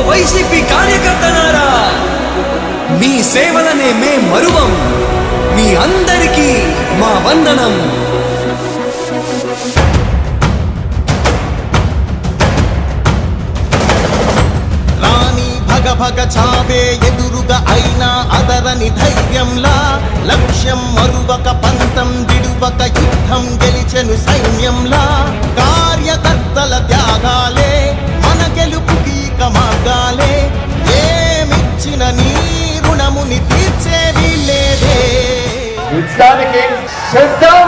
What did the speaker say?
YCP కార్యకర్తలారా, మీ సేవలనే మే మరువం. మీ అందరికీ మా వందనం. భగ చావే ఎదురుగా అయినా అదరని ధైర్యంలా, లక్ష్యం మరువక పంతం విడువక యుద్ధం గెలిచెను సైన్యంలా. కార్యకర్తల త్యాగాలే మన గెలుపుకి మార్గాలే, ఏమిచ్చిన నీ రుణముని తీర్చేది లేదే. యుద్ధానికి సిద్ధం.